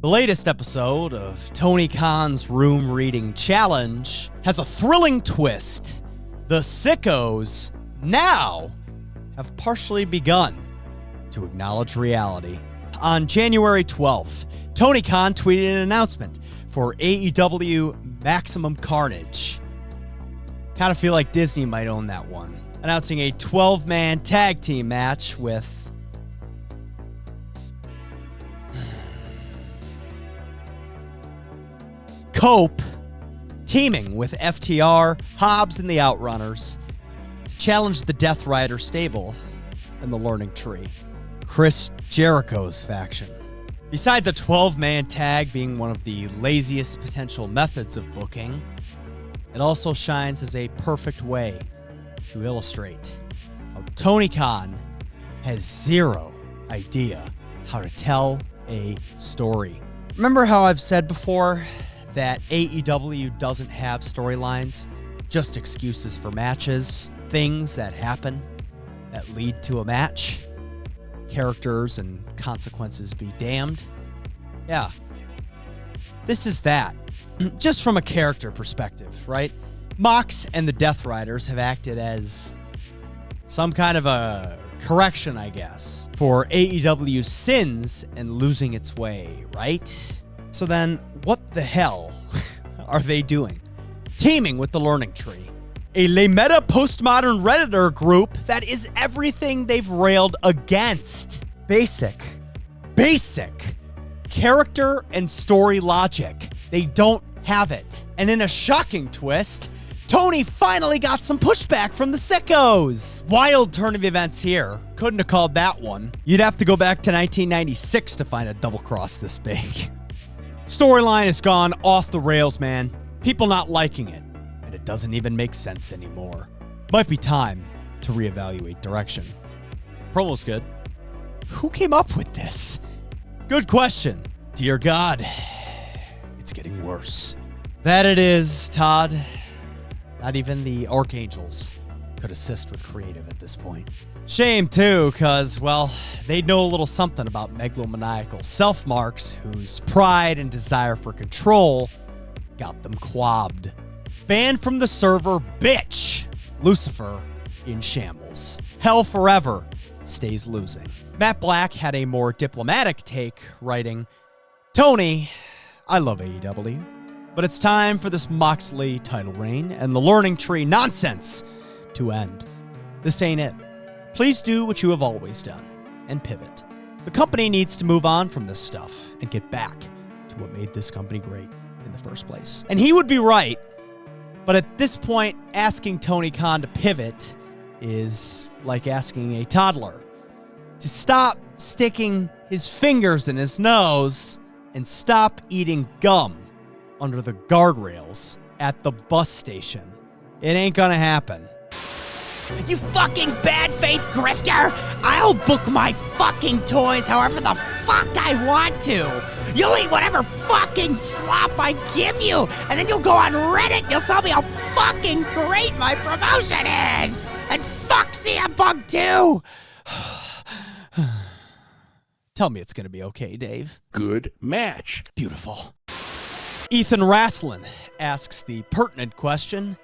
The latest episode of Tony Khan's Room Reading Challenge has a thrilling twist. The sickos now have partially begun to acknowledge reality. On January 12th, Tony Khan tweeted an announcement for AEW Maximum Carnage. Kind of feel like Disney might own that one. Announcing a 12-man tag team match with Cope teaming with FTR, Hobbs, and the Outrunners to challenge the Death Rider stable and the Learning Tree, Chris Jericho's faction. Besides a 12-man tag being one of the laziest potential methods of booking, it also shines as a perfect way to illustrate how Tony Khan has zero idea how to tell a story. Remember how I've said before that AEW doesn't have storylines, just excuses for matches, things that happen that lead to a match, characters and consequences be damned? Yeah, this is that. Just from a character perspective, right? Mox and the Death Riders have acted as some kind of a correction, I guess, for AEW's sins and losing its way, right? So then, what the hell are they doing? Teaming with the Learning Tree, a Le Meta postmodern Redditor group that is everything they've railed against. Basic character and story logic. They don't have it. And in a shocking twist, Tony finally got some pushback from the sickos. Wild turn of events here. Couldn't have called that one. You'd have to go back to 1996 to find a double cross this big. Storyline has gone off the rails, man. People not liking it, and it doesn't even make sense anymore. Might be time to reevaluate direction. Promo's good. Who came up with this? Good question. Dear God, it's getting worse. That it is, Todd. Not even the archangels could assist with creative at this point. Shame, too, because, well, they'd know a little something about megalomaniacal self-marks whose pride and desire for control got them quabbed. Banned from the server, bitch! Lucifer in shambles. Hell forever stays losing. Matt Black had a more diplomatic take, writing, Tony, I love AEW, but it's time for this Moxley title reign and the Learning Tree nonsense to end. This ain't it. Please do what you have always done and pivot. The company needs to move on from this stuff and get back to what made this company great in the first place. And he would be right, but at this point, asking Tony Khan to pivot is like asking a toddler to stop sticking his fingers in his nose and stop eating gum under the guardrails at the bus station. It ain't gonna happen. You fucking bad faith grifter! I'll book my fucking toys however the fuck I want to! You'll eat whatever fucking slop I give you, and then you'll go on Reddit and you'll tell me how fucking great my promotion is! And fuck CM Punk too! Tell me it's gonna be okay, Dave. Good match. Beautiful. Ethan Rasslin asks the pertinent question,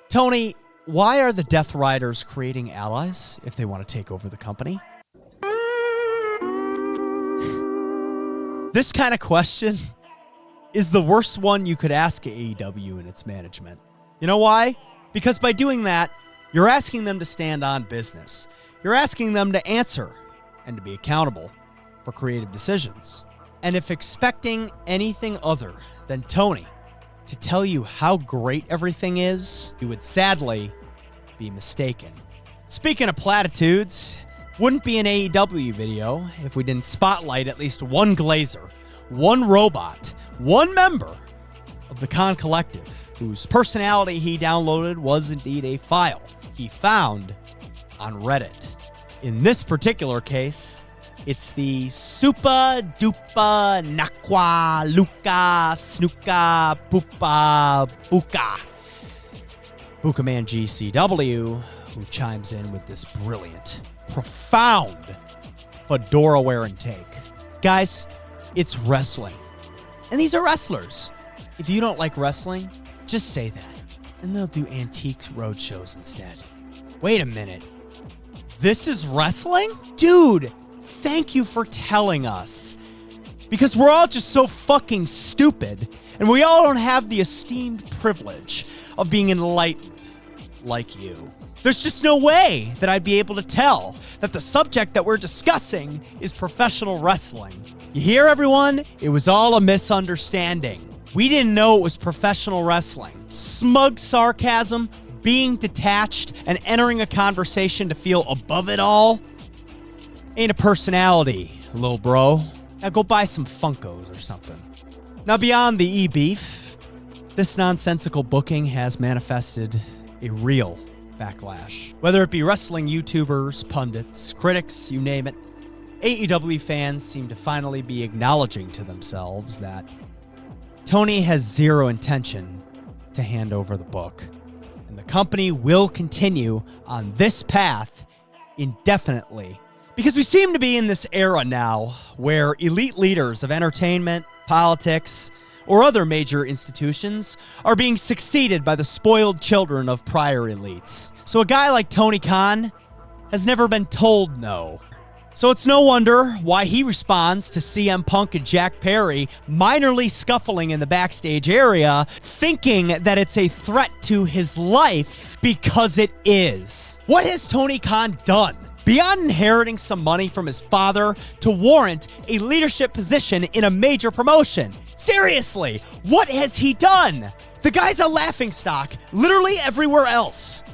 Tony, why are the Death Riders creating allies if they want to take over the company? This kind of question is the worst one you could ask AEW and its management. You know why? Because by doing that, you're asking them to stand on business. You're asking them to answer and to be accountable for creative decisions. And if expecting anything other than Tony to tell you how great everything is, you would sadly be mistaken. Speaking of platitudes, wouldn't be an AEW video if we didn't spotlight at least one Glazer, one robot, one member of the Khan Collective, whose personality he downloaded was indeed a file he found on Reddit. In this particular case, it's the Supa Dupa Nakwa Luka Snuka Pupa Buka. Buka Man GCW, who chimes in with this brilliant, profound fedora wearing take. Guys, it's wrestling. And these are wrestlers. If you don't like wrestling, just say that, and they'll do Antiques Roadshows instead. Wait a minute. This is wrestling? Dude, thank you for telling us. Because we're all just so fucking stupid, and we all don't have the esteemed privilege of being enlightened like you. There's just no way that I'd be able to tell that the subject that we're discussing is professional wrestling. You hear, everyone? It was all a misunderstanding. We didn't know it was professional wrestling. Smug sarcasm, being detached, and entering a conversation to feel above it all ain't a personality, little bro. Now go buy some Funkos or something. Now beyond the e-beef, this nonsensical booking has manifested a real backlash. Whether it be wrestling YouTubers, pundits, critics, you name it, AEW fans seem to finally be acknowledging to themselves that Tony has zero intention to hand over the book, and the company will continue on this path indefinitely. Because we seem to be in this era now where elite leaders of entertainment, politics, or other major institutions are being succeeded by the spoiled children of prior elites. So a guy like Tony Khan has never been told no. So it's no wonder why he responds to CM Punk and Jack Perry minorly scuffling in the backstage area, thinking that it's a threat to his life, because it is. What has Tony Khan done beyond inheriting some money from his father to warrant a leadership position in a major promotion? Seriously, what has he done? The guy's a laughingstock literally everywhere else.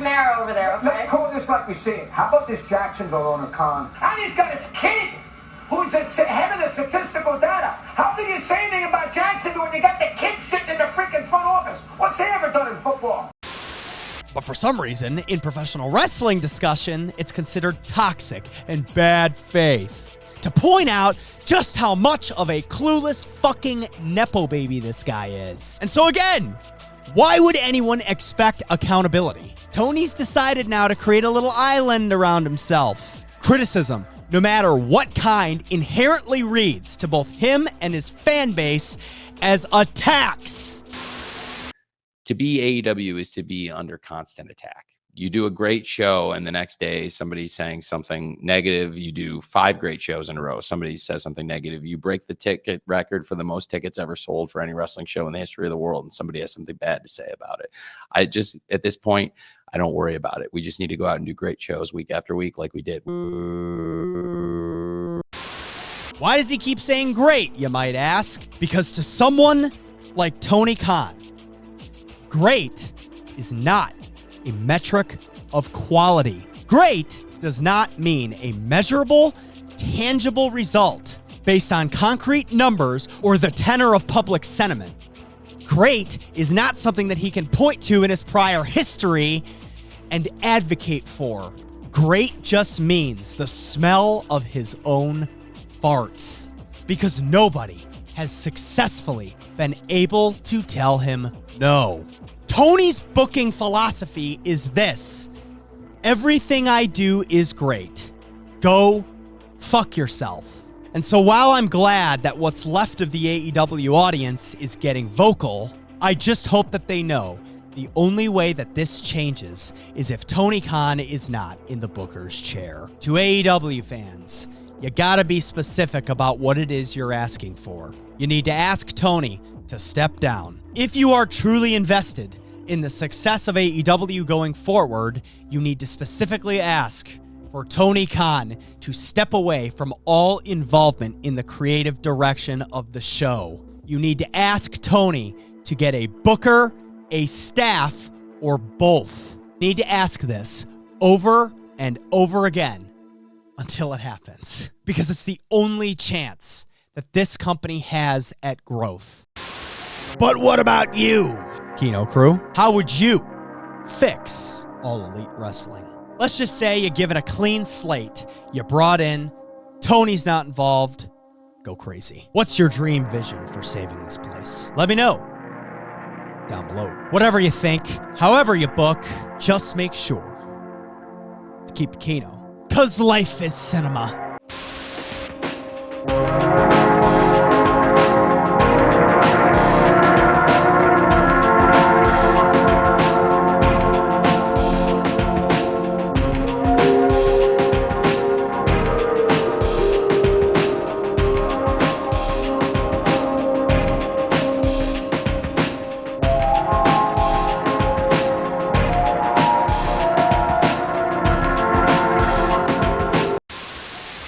Marrow over there, okay? Let's call this like we see it. How about this Jacksonville owner, Khan? And he's got his kid, who's the head of the statistical data. How can you say anything about Jacksonville when you got the kid sitting in the freaking front office? What's he ever done in football? But for some reason, in professional wrestling discussion, it's considered toxic and bad faith to point out just how much of a clueless fucking Nepo baby this guy is. And so again, why would anyone expect accountability? Tony's decided now to create a little island around himself. Criticism, no matter what kind, inherently reads to both him and his fan base as attacks. To be AEW is to be under constant attack. You do a great show, and the next day somebody's saying something negative. You do 5 great shows in a row, somebody says something negative. You break the ticket record for the most tickets ever sold for any wrestling show in the history of the world, and somebody has something bad to say about it. I just, at this point, I don't worry about it. We just need to go out and do great shows week after week like we did. Why does he keep saying great, you might ask? Because to someone like Tony Khan, great is not a metric of quality. Great does not mean a measurable, tangible result based on concrete numbers or the tenor of public sentiment. Great is not something that he can point to in his prior history and advocate for. Great just means the smell of his own farts, because nobody has successfully been able to tell him no. Tony's booking philosophy is this: everything I do is great. Go fuck yourself. And so while I'm glad that what's left of the AEW audience is getting vocal, I just hope that they know the only way that this changes is if Tony Khan is not in the booker's chair. To AEW fans, you gotta be specific about what it is you're asking for. You need to ask Tony to step down. If you are truly invested in the success of AEW going forward, you need to specifically ask for Tony Khan to step away from all involvement in the creative direction of the show. You need to ask Tony to get a booker, a staff, or both. You need to ask this over and over again until it happens, because it's the only chance that this company has at growth. But what about you, Kino Crew? How would you fix All Elite Wrestling? Let's just say you give it a clean slate. You brought in, Tony's not involved. Go crazy. What's your dream vision for saving this place? Let me know down below. Whatever you think, however you book, just make sure to keep it Kino, 'cause life is cinema.